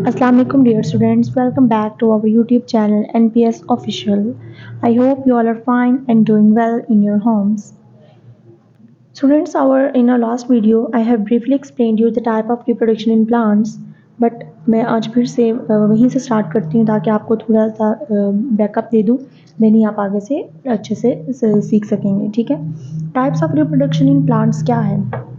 Assalamu alaikum dear students, welcome back to our YouTube channel NPS Official. I hope you all are fine and doing well in your homes. Students, in our last video I have briefly explained you the type of reproduction in plants, but मैं आज फिर से वहीं से start करती हूँ ताकि आपको थोड़ा सा बैकअप दे दूँ, देन ही आप आगे से अच्छे से सीख सकेंगे। ठीक है, types of reproduction in plants क्या है।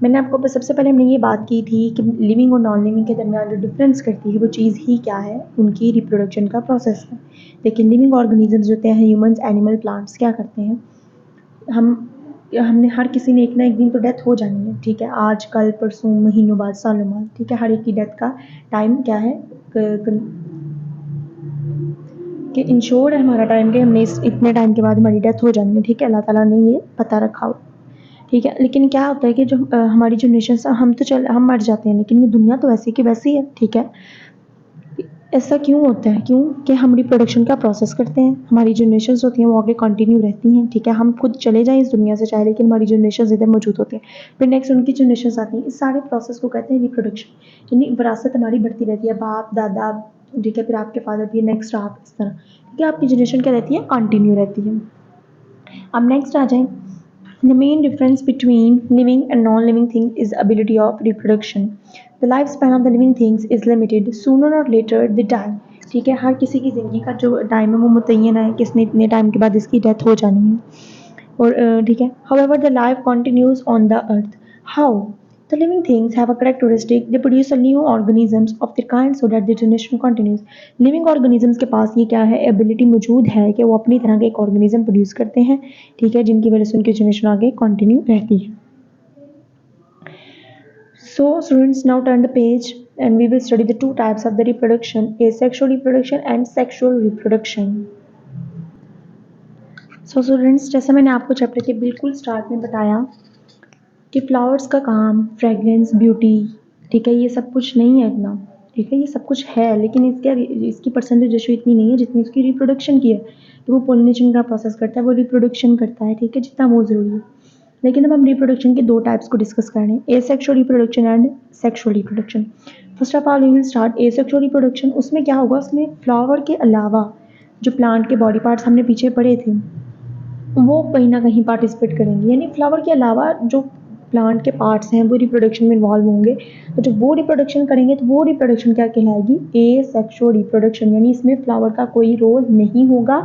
मैंने आपको सबसे पहले हमने ये बात की थी कि लिविंग और नॉन लिविंग के दरमियान जो डिफरेंस करती है वो चीज़ ही क्या है, उनकी रिप्रोडक्शन का प्रोसेस है। लेकिन लिविंग ऑर्गेनिजम्स होते हैं, ह्यूमंस, एनिमल, प्लांट्स, क्या करते हैं, हमने हर किसी ने एक ना एक दिन तो डेथ हो जानी है। ठीक है, आज कल परसों महीनों बाद सालों बाद, ठीक है, हर एक की डेथ का टाइम क्या है कि इंश्योर है हमारा टाइम कि हमने इतने टाइम के बाद हमारी डेथ हो जानी है। ठीक है, अल्लाह ताला ने ये पता रखा हो। ठीक है, लेकिन क्या होता है कि जो हमारी जनरेशन हम मर जाते हैं, लेकिन ये दुनिया तो वैसी की वैसी है। ठीक है, ऐसा क्यों होता है, क्योंकि हम रिप्रोडक्शन का प्रोसेस करते हैं, हमारी जनरेशन होती हैं वो आगे कंटिन्यू रहती हैं। ठीक है, हम खुद चले जाएं इस दुनिया से चाहे, लेकिन हमारी जनरेशन इधर मौजूद होती हैं, फिर नेक्स्ट उनकी जनरेशन आती हैं। इस सारे प्रोसेस को कहते हैं रिप्रोडक्शन, यानी विरासत हमारी बढ़ती रहती है, बाप दादा, ठीक है, फिर आपके फादर भी, नेक्स्ट आप, इस तरह। ठीक है, आपकी जनरेशन क्या रहती है, कंटिन्यू रहती है। अब नेक्स्ट आ जाए, the main difference between living and non-living thing is ability of reproduction. The lifespan of the living things is limited. Sooner or later they die. ठीक है, हर किसी की ज़िंदगी का जो टाइम है वो मुतय्यन है, किसने इतने टाइम के बाद इसकी डेथ हो जानी है। और ठीक है, however the life continues on the earth. How? The living things have a characteristic, they produce a new organisms of their kind so that the generation continues. Living organisms के पास ये क्या है, एबिलिटी मौजूद है कि वो अपनी तरह के एक ऑर्गेनिज्म प्रोड्यूस करते हैं। ठीक है, जिनकी वजह से उनकी जनरेशन आगे कंटिन्यू रहती है। So students, now turn the page and we will study the two types of the reproduction, asexual reproduction and sexual reproduction. So students, जैसा मैंने आपको चैप्टर के बिल्कुल स्टार्ट में बताया कि फ्लावर्स का काम, फ्रेगरेंस, ब्यूटी, ठीक है, ये सब कुछ नहीं है इतना। ठीक है, ये सब कुछ है, लेकिन इसकी परसेंटेज रेशो इतनी नहीं है जितनी उसकी रिप्रोडक्शन की है। तो वो पोलिनेशन का प्रोसेस करता है, वो रिप्रोडक्शन करता है। ठीक है, जितना वो ज़रूरी है। लेकिन अब हम रिप्रोडक्शन के दो टाइप्स को डिस्कस कर रहे हैं, asexual reproduction and sexual reproduction. First of all we will start asexual reproduction. उसमें क्या होगा, उसमें फ्लावर के अलावा जो प्लांट के बॉडी पार्ट्स हमने पीछे पढ़े थे वो कहीं ना कहीं पार्टिसिपेट करेंगे, यानी फ्लावर के अलावा जो प्लांट के पार्ट्स हैं वो रिप्रोडक्शन में इन्वॉल्व होंगे। तो जब वो रिप्रोडक्शन करेंगे तो वो रिप्रोडक्शन क्या कहलाएगी, एसेक्सुअल रिप्रोडक्शन, यानी इसमें फ्लावर का कोई रोल नहीं होगा,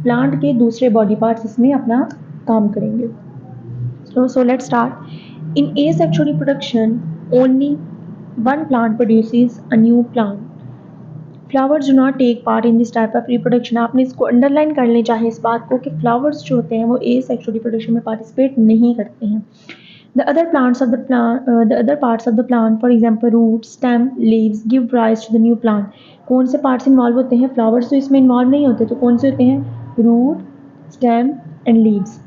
प्लांट के दूसरे बॉडी पार्ट्स इसमें अपना काम करेंगे। So let's start. In asexual reproduction, only one plant produces a new plant. Flowers do not take part in this type of reproduction. आपने इसको अंडरलाइन कर लें चाहे इस बात को कि फ्लावर्स जो होते हैं वो asexual reproduction में पार्टिसिपेट नहीं करते हैं। The other parts of the plant, for example roots, stem, leaves, give rise to the new plant. कौन से पार्ट्स इन्वॉल्व होते हैं, फ्लावर्स तो इसमें इन्वॉल्व नहीं होते, तो कौन से होते हैं, root, stem and leaves.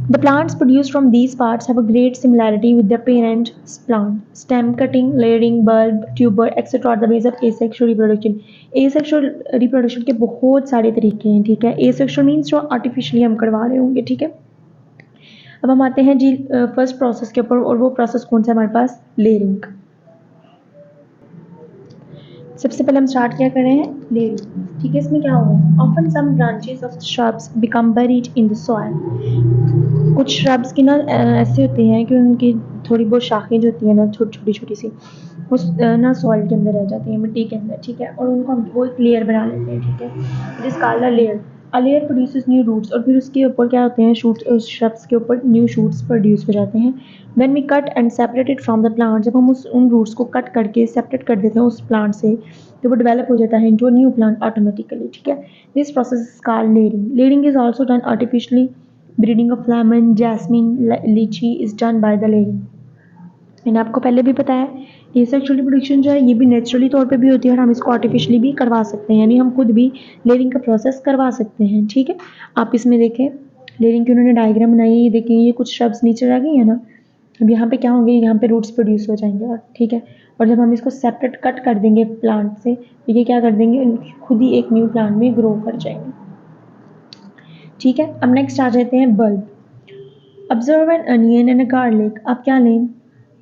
The plants produced from these parts have a great similarity with their parent plant. Stem cutting, layering, bulb, tuber, etc. are the ways of asexual reproduction. Asexual reproduction के बहुत सारे तरीके हैं। ठीक है, asexual means जो artificially हम करवा रहे होंगे। ठीक है, अब हम आते हैं जी फर्स्ट प्रोसेस के ऊपर, और वो प्रोसेस कौन सा है हमारे पास, लेयरिंग। सबसे पहले हम स्टार्ट क्या कर रहे हैं, लेयरिंग। ठीक है, इसमें क्या होगा, often some branches of shrubs become buried in the soil. कुछ श्रब्स की ना ऐसे होते हैं कि उनकी थोड़ी बहुत शाखें जो होती हैं ना, छोटी छोटी सी, वो ना सॉइल के अंदर रह जाती हैं, मिट्टी के अंदर। ठीक है, और उनको हम वो एक लेयर बना लेते हैं। ठीक है, जिस काला layer, a layer produces new roots, और फिर उसके ऊपर क्या होते हैं, शूट्स, उस श्रब्स के ऊपर न्यू शूट्स प्रोड्यूस हो जाते हैं। When we cut and separated from the plant, जब हम उन रूट्स को कट करके सेपरेट कर देते हैं उस प्लांट से, तो वो डेवलप हो जाता है इनटू न्यू प्लांट ऑटोमेटिकली। ठीक है, this process is called layering. Layering is also done artificially. Breeding of lemon, jasmine, lychee is done by the layering. मैंने आपको पहले भी बताया, एसेक्सुअल रिप्रोडक्शन जो है ये भी नेचुरली तौर पे भी होती है, और हम इसको आर्टिफिशियली भी करवा सकते हैं, यानी हम खुद भी लेयरिंग का प्रोसेस करवा सकते हैं। ठीक है, आप इसमें देखें लेयरिंग की उन्होंने डायग्राम बनाई है, ये देखें, ये कुछ श्रब्स नीचे रह गई है ना, अब यहाँ पे क्या होंगे, यहाँ पे रूट्स प्रोड्यूस हो जाएंगे। और ठीक है, और जब हम इसको सेपरेट कट कर देंगे प्लांट से, तो ये क्या कर देंगे, खुद ही एक न्यू प्लांट में ग्रो कर जाएंगे। ठीक है, अब नेक्स्ट आ जाते हैं bulb. Observe N onion and a garlic. आप क्या लें,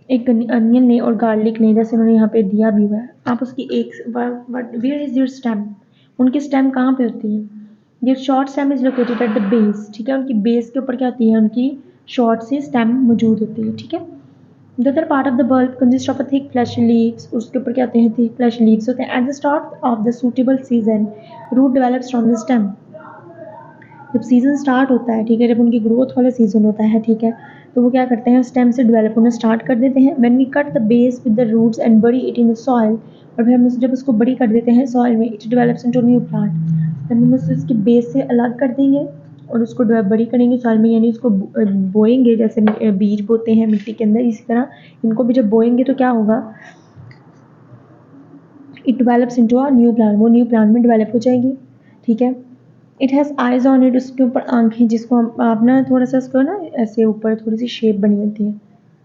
एक अनियन लें और गार्लिक लें, जैसे उन्होंने यहाँ पे दिया भी हुआ है। आप उसकी एक वेयर इज योर स्टेम, उनकी स्टेम कहाँ पे होती है? ये short stem is located at the base, ठीक है। उनकी बेस के ऊपर क्या होती है? उनकी शॉर्ट सी स्टेम मौजूद होती है, ठीक है। The other part of the bulb consist of a thick flash leaves, उसके ऊपर क्या होते हैं? थिक फ्लैश लीव्स होते हैं। At the start of the suitable season root develops from the stem, जब सीज़न स्टार्ट होता है, ठीक है, जब उनकी ग्रोथ वाला सीज़न होता है, ठीक है, तो वो क्या करते हैं? स्टेम से डेवलप होना स्टार्ट कर देते हैं। When we cut the base with the roots and bury it in the soil, और फिर हम जब उसको बड़ी कर देते हैं सॉइल में, it develops into new plant. तब हम उसे इसकी बेस से अलग कर देंगे और उसको बड़ी करेंगे सॉइल में, यानी उसको बोएंगे, जैसे बीज बोते हैं मिट्टी के अंदर, इसी तरह इनको भी जब बोएंगे तो क्या होगा? It develops into a new plant, वो न्यू प्लांट में डेवलप हो जाएगी, ठीक है। It has eyes on it, उसके ऊपर आँखें, जिसको हम आप ना थोड़ा सा उसको ना ऐसे ऊपर थोड़ी सी शेप बनी होती है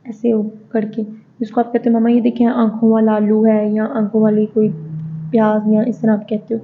ऐसे करके, जिसको आप कहते हो मामा ये देखिए आँखों वाला आलू है या आँखों वाली कोई प्याज, या इस तरह आप कहते हो,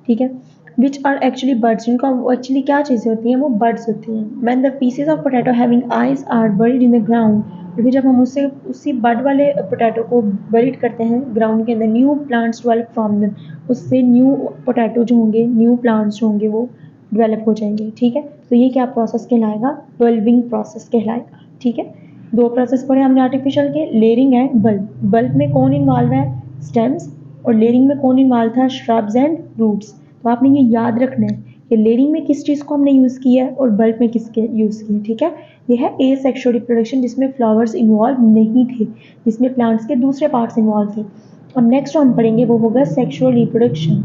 ठीक है। विच आर एक्चुअली बर्ड्स, जिनका वो एक्चुअली क्या चीज़ें होती हैं? वो बर्ड्स होती हैं। When the pieces of potato having eyes are buried in the ground, क्योंकि जब हम उससे उसी बर्ड वाले पोटैटो को बरीड करते हैं ग्राउंड के अंदर, new plants develop from them, उससे न्यू पोटैटो जो होंगे, न्यू प्लांट्स जो होंगे वो डेवलप हो जाएंगे, ठीक है। तो ये क्या प्रोसेस कहलाएगा? बल्बिंग प्रोसेस कहलाएगा, ठीक है। दो प्रोसेस पढ़े हमने आर्टिफिशियल के, लेयरिंग एंड बल्ब। बल्ब में कौन इन्वॉल्व है? स्टेम्स। और लेयरिंग में कौन इन्वॉल्व था? Shrubs and roots. तो आपने ये याद रखना है कि लेयरिंग में किस चीज़ को हमने यूज़ किया है और बल्ब में किसके यूज़ किया है, ठीक है। ये है ए सेक्सुअल रिप्रोडक्शन, जिसमें फ्लावर्स इन्वॉल्व नहीं थे, जिसमें प्लांट्स के दूसरे पार्ट्स इन्वॉल्व थे। अब नेक्स्ट हम पढ़ेंगे वो होगा sexual reproduction.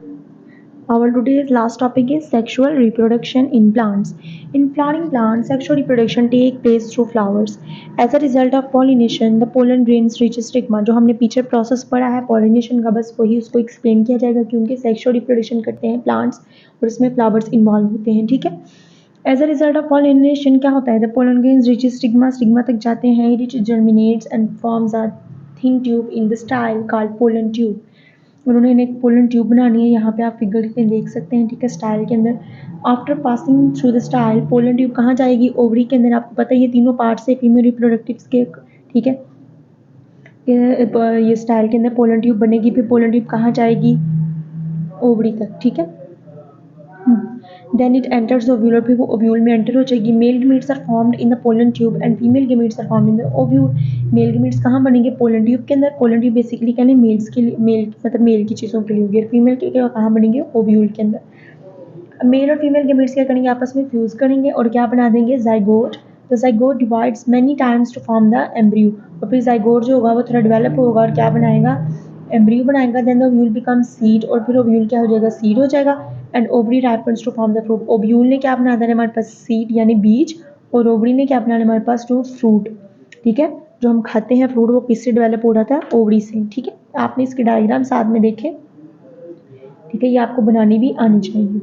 Our today's last topic is sexual reproduction in plants. In flowering plants, sexual reproduction takes place through flowers. As a result of pollination, the pollen grains reach stigma. जो हमने पीछे process पढ़ा है pollination का, बस वही उसको explain किया जाएगा, क्योंकि सेक्सुअल रिप्रोडक्शन करते हैं प्लांट्स और इसमें फ्लावर्स इन्वॉल्व होते हैं, ठीक है। As a result of pollination क्या होता है? The pollen grains reach stigma, stigma तक जाते हैं, reach germinates and forms are thin tube in the style called pollen tube. उन्होंने एक पोलन ट्यूब बनानी है, यहाँ पे आप फिगर में देख सकते हैं, ठीक है, स्टाइल के अंदर। After passing through the style, pollen tube कहाँ जाएगी? ओवरी के अंदर। आपको पता है ये तीनों पार्ट से फीमेल रिप्रोडक्टिव्स के, ठीक है, ये स्टाइल के अंदर पोलन ट्यूब बनेगी, फिर पोलन ट्यूब कहाँ जाएगी? ओवरी तक, ठीक है। देन इट एंटर्स ओव्यूल, और फिर वो ओव्यूल में एंटर हो जाएगी। Male gametes are formed in the pollen tube and female gametes are formed in the ovule. Male gametes कहाँ बनेंगे? पोलन ट्यूब के अंदर। पोलन ट्यूब बेसिकली कहने मेल्स के लिए, मेल मतलब मेल की चीज़ों के लिए होगी, और फीमेल के कहाँ बनेंगे? ओव्यूल के अंदर। मेल और फीमेल गमीट्स क्या करेंगे? आपस में फ्यूज़ करेंगे और क्या बना देंगे? Zygote. The zygote divides many times to form the embryo, और फिर ज़ाइगोट जो होगा वो थोड़ा डेवलप होगा और क्या बनाएगा? एम्ब्रियो बनाएगा। Then the ovule become seed, और फिर ओव्यूल क्या हो जाएगा? सीड हो जाएगा। And ovary ripens to form the fruit. Ovule ने क्या बनाना है हमारे पास? सीड यानी बीज, और ओवरी ने क्या बनाना है हमारे पास? टू फ्रूट, ठीक है। जो हम खाते हैं फ्रूट वो किससे डेवलप हो रहा था? ओवरी से, ठीक है। आपने इसके डायग्राम साथ में देखे, ठीक है, ये आपको बनानी भी आनी चाहिए।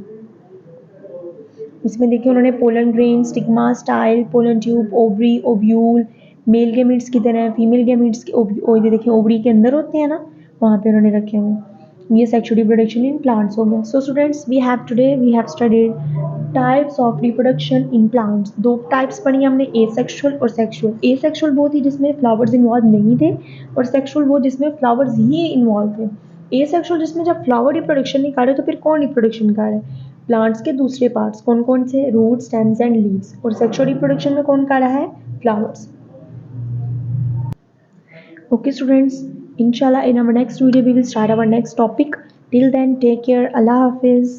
इसमें देखिए उन्होंने pollen grain, stigma, style, pollen tube, ovary, ovule, male gametes की तरह फीमेल गैमीट्स की देखिए ओवरी के अंदर होते हैं ना, वहाँ पे उन्होंने रखे हुए हैं। ये सेक्सुअल रिप्रोडक्शन इन प्लांट्स हो गया। So students, we have studied types of reproduction in plants. दो टाइप्स पढ़ी हमने, एसेक्सुअल और सेक्सुअल। एसेक्सुअल वो थी जिसमें फ्लावर्स इन्वॉल्व नहीं थे, और सेक्सुअल वो जिसमें फ्लावर्स ही इन्वॉल्व थे। एसेक्सुअल जिसमें जब फ्लावर रिप्रोडक्शन नहीं कर रहे तो फिर कौन रिप्रोडक्शन कर रहा है? प्लांट्स के दूसरे पार्ट्स कौन कौन से? Root, stems and leaves. और सेक्सुअल रिप्रोडक्शन में कौन कर रहा है? Flowers. Okay students, inshallah in our next video we will start our next topic. Till then, take care. Allah Hafiz.